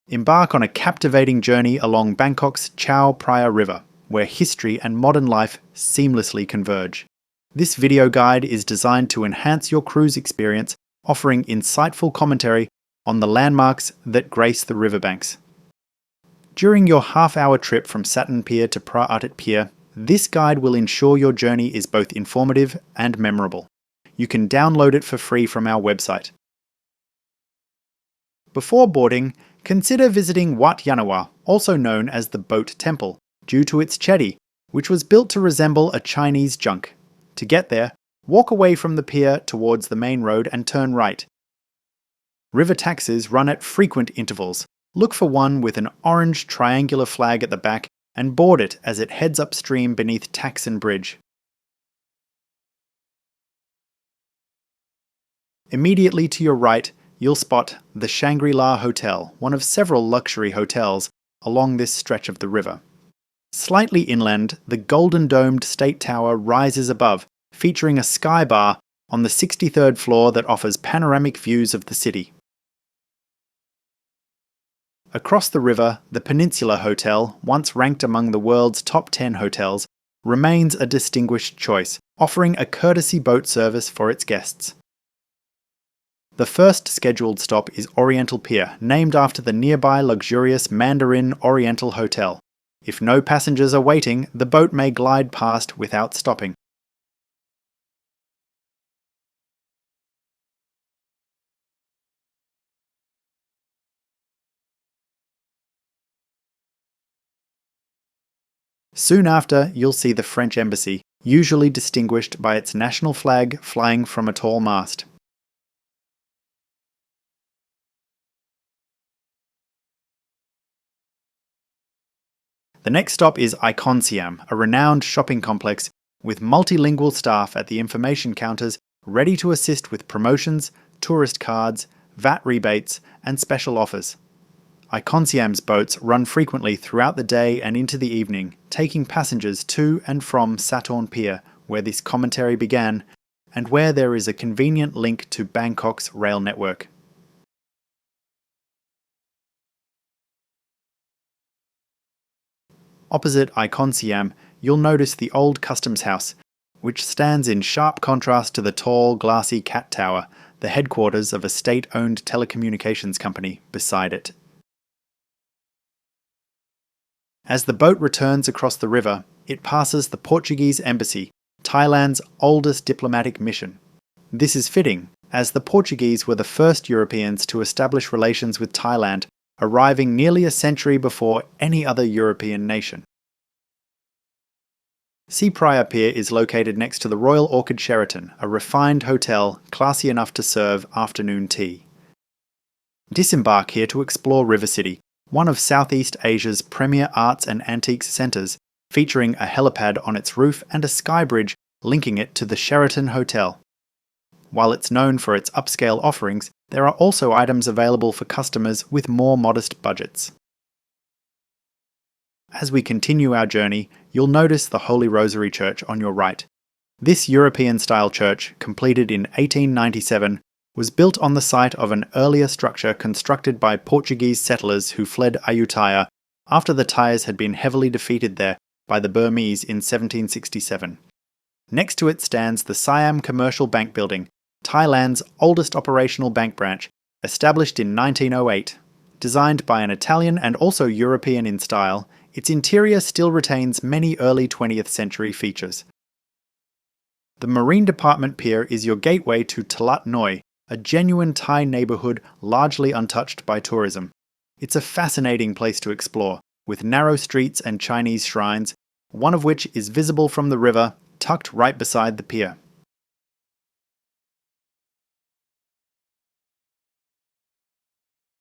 Embark on a captivating journey along Bangkok's Chao Phraya River, where history and modern life seamlessly converge. This video guide is designed to enhance your cruise experience, offering insightful commentary on the landmarks that grace the riverbanks. During your half-hour trip from Sathorn Pier to Phra Arthit Pier, this guide will ensure your journey is both informative and memorable. You can download it for free from our website. Before boarding, consider visiting Wat Pho, also known as the Boat Temple, due to its chetty, which was built to resemble a Chinese junk. To get there, walk away from the pier towards the main road and turn right. River taxis run at frequent intervals. Look for one with an orange triangular flag at the back and board it as it heads upstream beneath Taxon Bridge. Immediately to your right, you'll spot the Shangri-La Hotel, one of several luxury hotels along this stretch of the river. Slightly inland, the golden-domed State Tower rises above, featuring a sky bar on the 63rd floor that offers panoramic views of the city. Across the river, the Peninsula Hotel, once ranked among the world's top 10 hotels, remains a distinguished choice, offering a courtesy boat service for its guests. The first scheduled stop is Oriental Pier, named after the nearby luxurious Mandarin Oriental Hotel. If no passengers are waiting, the boat may glide past without stopping. Soon after, you'll see the French Embassy, usually distinguished by its national flag flying from a tall mast. The next stop is ICONSIAM, a renowned shopping complex with multilingual staff at the information counters ready to assist with promotions, tourist cards, VAT rebates, and special offers. ICONSIAM's boats run frequently throughout the day and into the evening, taking passengers to and from Sathorn Pier, where this commentary began, and where there is a convenient link to Bangkok's rail network. Opposite ICONSIAM, you'll notice the old customs house, which stands in sharp contrast to the tall, glassy Cat Tower, the headquarters of a state-owned telecommunications company, beside it. As the boat returns across the river, it passes the Portuguese Embassy, Thailand's oldest diplomatic mission. This is fitting, as the Portuguese were the first Europeans to establish relations with Thailand, arriving nearly a century before any other European nation. Phra Pier is located next to the Royal Orchid Sheraton, a refined hotel classy enough to serve afternoon tea. Disembark here to explore River City, one of Southeast Asia's premier arts and antiques centres, featuring a helipad on its roof and a sky bridge linking it to the Sheraton Hotel. While it's known for its upscale offerings, there are also items available for customers with more modest budgets. As we continue our journey, you'll notice the Holy Rosary Church on your right. This European-style church, completed in 1897, was built on the site of an earlier structure constructed by Portuguese settlers who fled Ayutthaya after the Thais had been heavily defeated there by the Burmese in 1767. Next to it stands the Siam Commercial Bank Building, Thailand's oldest operational bank branch, established in 1908. Designed by an Italian and also European in style, its interior still retains many early 20th century features. The Marine Department Pier is your gateway to Talat Noi, a genuine Thai neighbourhood largely untouched by tourism. It's a fascinating place to explore, with narrow streets and Chinese shrines, one of which is visible from the river, tucked right beside the pier.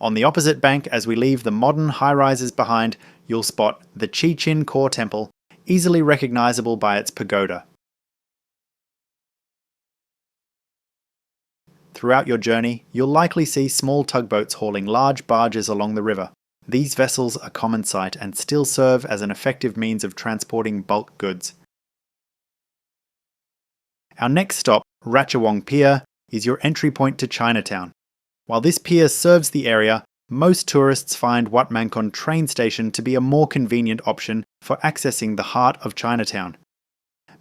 On the opposite bank, as we leave the modern high-rises behind, you'll spot the Chin Core Temple, easily recognisable by its pagoda. Throughout your journey, you'll likely see small tugboats hauling large barges along the river. These vessels are common sight and still serve as an effective means of transporting bulk goods. Our next stop, Ratchawong Pier, is your entry point to Chinatown. While this pier serves the area, Most tourists find Wat Mangkon train station to be a more convenient option for accessing the heart of Chinatown.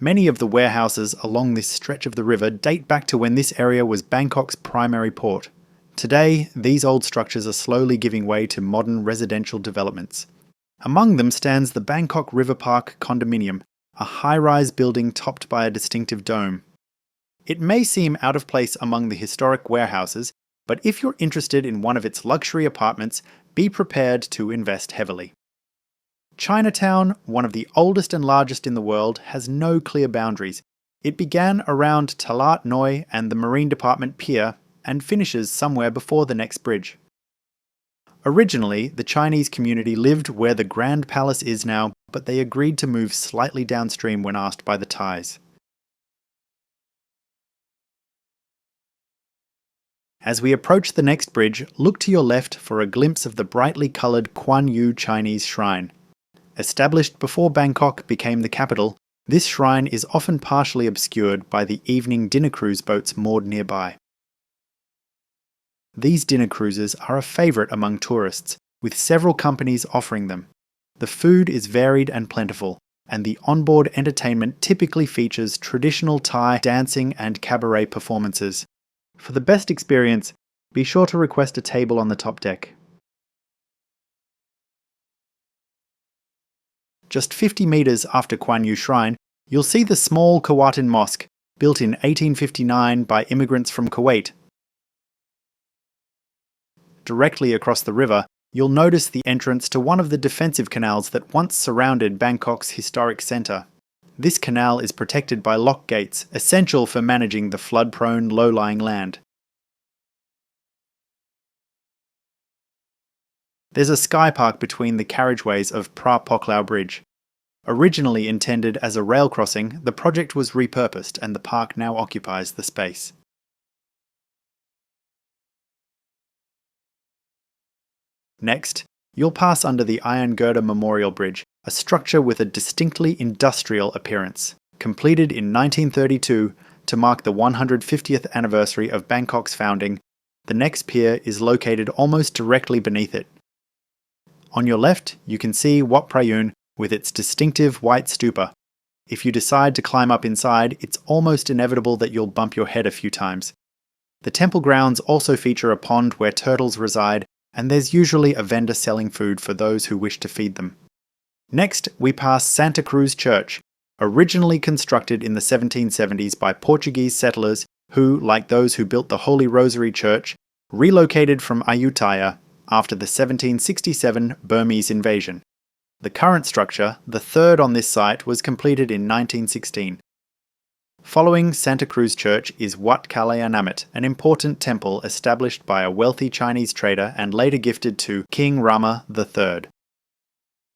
Many of the warehouses along this stretch of the river date back to when this area was Bangkok's primary port. Today, these old structures are slowly giving way to modern residential developments. Among them stands the Bangkok River Park condominium, a high-rise building topped by a distinctive dome. It may seem out of place among the historic warehouses, but if you're interested in one of its luxury apartments, be prepared to invest heavily. Chinatown, one of the oldest and largest in the world, has no clear boundaries. It began around Talat Noi and the Marine Department Pier and finishes somewhere before the next bridge. Originally, the Chinese community lived where the Grand Palace is now, but they agreed to move slightly downstream when asked by the Thais. As we approach the next bridge, look to your left for a glimpse of the brightly coloured Kuan Yu Chinese shrine. Established before Bangkok became the capital, this shrine is often partially obscured by the evening dinner cruise boats moored nearby. These dinner cruises are a favourite among tourists, with several companies offering them. The food is varied and plentiful, and the onboard entertainment typically features traditional Thai dancing and cabaret performances. For the best experience, be sure to request a table on the top deck. Just 50 metres after Kuan Yu Shrine, you'll see the small Kewatin Mosque, built in 1859 by immigrants from Kuwait. Directly across the river, you'll notice the entrance to one of the defensive canals that once surrounded Bangkok's historic centre. This canal is protected by lock gates, essential for managing the flood-prone low-lying land. There's a sky park between the carriageways of Phra Arthit Bridge. Originally intended as a rail crossing, the project was repurposed and the park now occupies the space. Next, you'll pass under the Iron Girder Memorial Bridge, a structure with a distinctly industrial appearance. Completed in 1932 to mark the 150th anniversary of Bangkok's founding, the next pier is located almost directly beneath it. On your left, you can see Wat Pho with its distinctive white stupa. If you decide to climb up inside, it's almost inevitable that you'll bump your head a few times. The temple grounds also feature a pond where turtles reside, and there's usually a vendor selling food for those who wish to feed them. Next, we pass Santa Cruz Church, originally constructed in the 1770s by Portuguese settlers who, like those who built the Holy Rosary Church, relocated from Ayutthaya after the 1767 Burmese invasion. The current structure, the third on this site, was completed in 1916. Following Santa Cruz Church is Wat Kalayanamat, an important temple established by a wealthy Chinese trader and later gifted to King Rama III.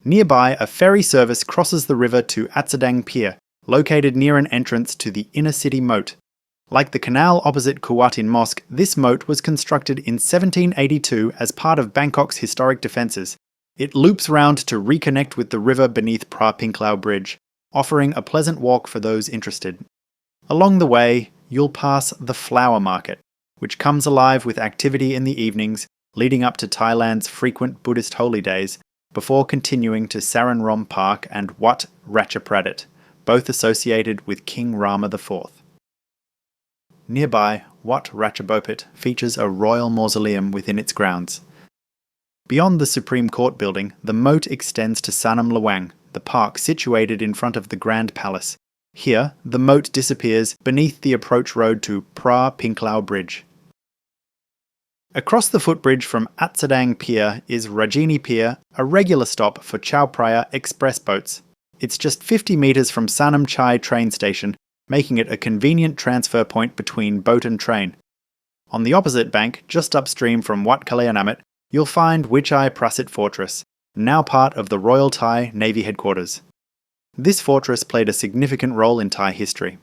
Nearby, a ferry service crosses the river to Atsadang Pier, located near an entrance to the inner city moat. Like the canal opposite Kewatin Mosque, this moat was constructed in 1782 as part of Bangkok's historic defences. It loops round to reconnect with the river beneath Phra Arthit Bridge, offering a pleasant walk for those interested. Along the way, you'll pass the Flower Market, which comes alive with activity in the evenings leading up to Thailand's frequent Buddhist holy days, before continuing to Saranrom Park and Wat Ratchapradit, both associated with King Rama IV. Nearby, Wat Ratchabopit features a royal mausoleum within its grounds. Beyond the Supreme Court building, the moat extends to Sanam Lawang, the park situated in front of the Grand Palace. Here, the moat disappears beneath the approach road to Phra Arthit Bridge. Across the footbridge from Atsadang Pier is Rajinee Pier, a regular stop for Chao Phraya express boats. It's just 50 metres from Sanam Chai train station, making it a convenient transfer point between boat and train. On the opposite bank, just upstream from Wat Kalayanamat, you'll find Wichai Prasit Fortress, now part of the Royal Thai Navy Headquarters. This fortress played a significant role in Thai history.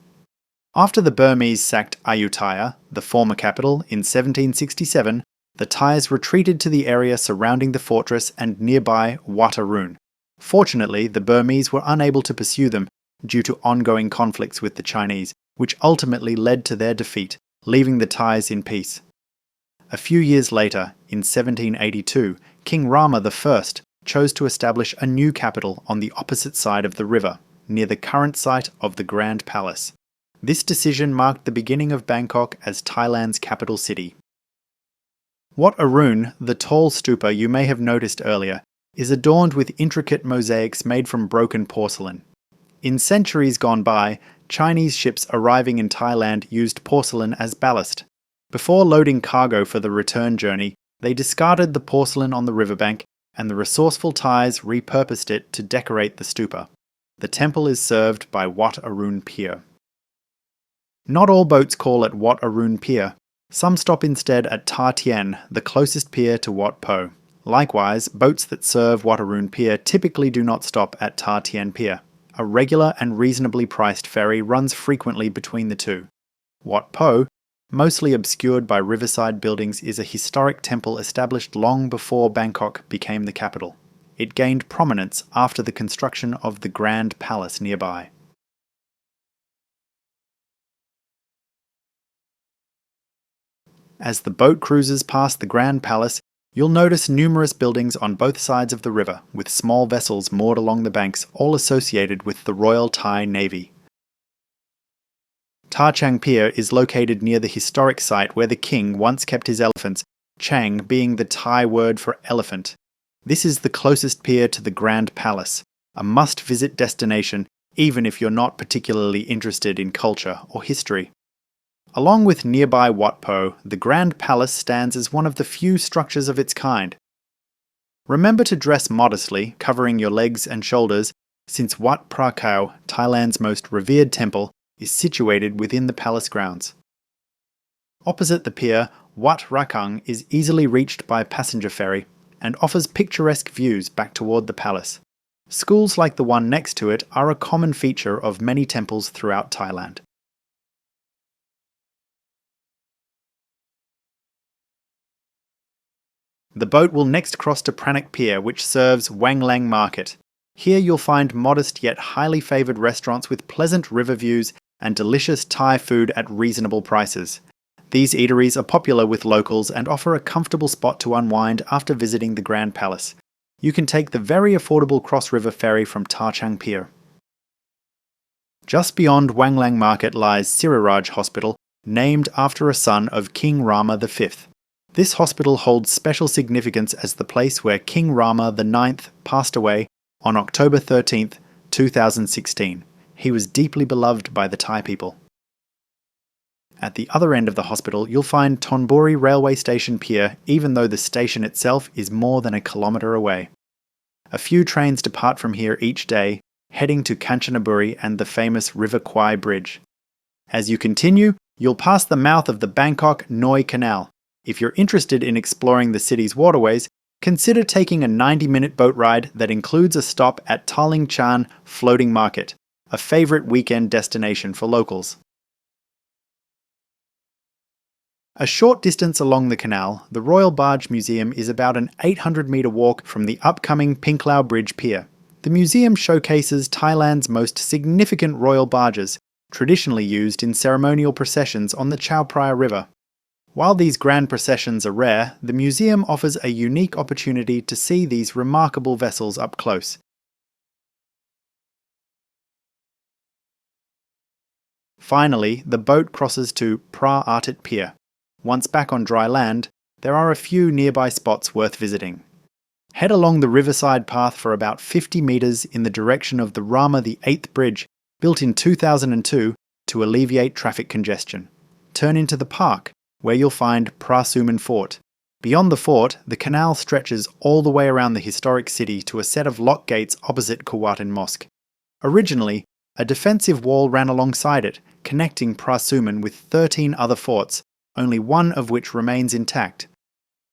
After the Burmese sacked Ayutthaya, the former capital, in 1767, the Thais retreated to the area surrounding the fortress and nearby Wat Arun. Fortunately, the Burmese were unable to pursue them due to ongoing conflicts with the Chinese, which ultimately led to their defeat, leaving the Thais in peace. A few years later, in 1782, King Rama I chose to establish a new capital on the opposite side of the river, near the current site of the Grand Palace. This decision marked the beginning of Bangkok as Thailand's capital city. Wat Arun, the tall stupa you may have noticed earlier, is adorned with intricate mosaics made from broken porcelain. In centuries gone by, Chinese ships arriving in Thailand used porcelain as ballast. Before loading cargo for the return journey, they discarded the porcelain on the riverbank, and the resourceful Thais repurposed it to decorate the stupa. The temple is served by Wat Arun Pier. Not all boats call at Wat Arun Pier. Some stop instead at Ta Tien, the closest pier to Wat Pho. Likewise, boats that serve Wat Arun Pier typically do not stop at Ta Tien Pier. A regular and reasonably priced ferry runs frequently between the two. Wat Pho, mostly obscured by riverside buildings, is a historic temple established long before Bangkok became the capital. It gained prominence after the construction of the Grand Palace nearby. As the boat cruises past the Grand Palace, you'll notice numerous buildings on both sides of the river, with small vessels moored along the banks, all associated with the Royal Thai Navy. Chang Pier is located near the historic site where the king once kept his elephants, Chang being the Thai word for elephant. This is the closest pier to the Grand Palace, a must-visit destination even if you're not particularly interested in culture or history. Along with nearby Wat Pho, the Grand Palace stands as one of the few structures of its kind. Remember to dress modestly, covering your legs and shoulders, since Wat Phra Khao, Thailand's most revered temple, is situated within the palace grounds. Opposite the pier, Wat Rakang is easily reached by passenger ferry and offers picturesque views back toward the palace. Schools like the one next to it are a common feature of many temples throughout Thailand. The boat will next cross to Prannoc Pier, which serves Wang Lang Market. Here you'll find modest yet highly favoured restaurants with pleasant river views and delicious Thai food at reasonable prices. These eateries are popular with locals and offer a comfortable spot to unwind after visiting the Grand Palace. You can take the very affordable cross-river ferry from Chang Pier. Just beyond Wang Lang Market lies Siriraj Hospital, named after a son of King Rama V. This hospital holds special significance as the place where King Rama IX passed away on October 13, 2016. He was deeply beloved by the Thai people. At the other end of the hospital, you'll find Thonburi Railway Station Pier, even though the station itself is more than a kilometre away. A few trains depart from here each day, heading to Kanchanaburi and the famous River Kwai Bridge. As you continue, you'll pass the mouth of the Bangkok Noi Canal. If you're interested in exploring the city's waterways, consider taking a 90-minute boat ride that includes a stop at Taling Chan Floating Market, a favourite weekend destination for locals. A short distance along the canal, the Royal Barge Museum is about an 800-metre walk from the upcoming Pinklao Bridge Pier. The museum showcases Thailand's most significant royal barges, traditionally used in ceremonial processions on the Chao Phraya River. While these grand processions are rare, the museum offers a unique opportunity to see these remarkable vessels up close. Finally, the boat crosses to Phra Arthit Pier. Once back on dry land, there are a few nearby spots worth visiting. Head along the riverside path for about 50 metres in the direction of the Rama VIII Bridge, built in 2002 to alleviate traffic congestion. Turn into the park, where you'll find Phra Suman Fort. Beyond the fort, the canal stretches all the way around the historic city to a set of lock gates opposite Kawatin Mosque. Originally, a defensive wall ran alongside it, connecting Phra Suman with 13 other forts, only one of which remains intact.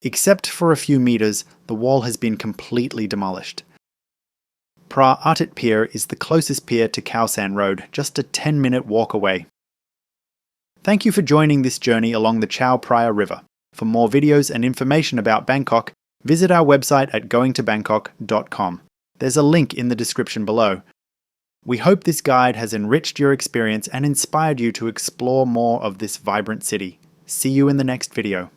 Except for a few metres, the wall has been completely demolished. Phra Arthit Pier is the closest pier to Khao San Road, just a 10-minute walk away. Thank you for joining this journey along the Chao Phraya River. For more videos and information about Bangkok, visit our website at goingtobangkok.com. There's a link in the description below. We hope this guide has enriched your experience and inspired you to explore more of this vibrant city. See you in the next video.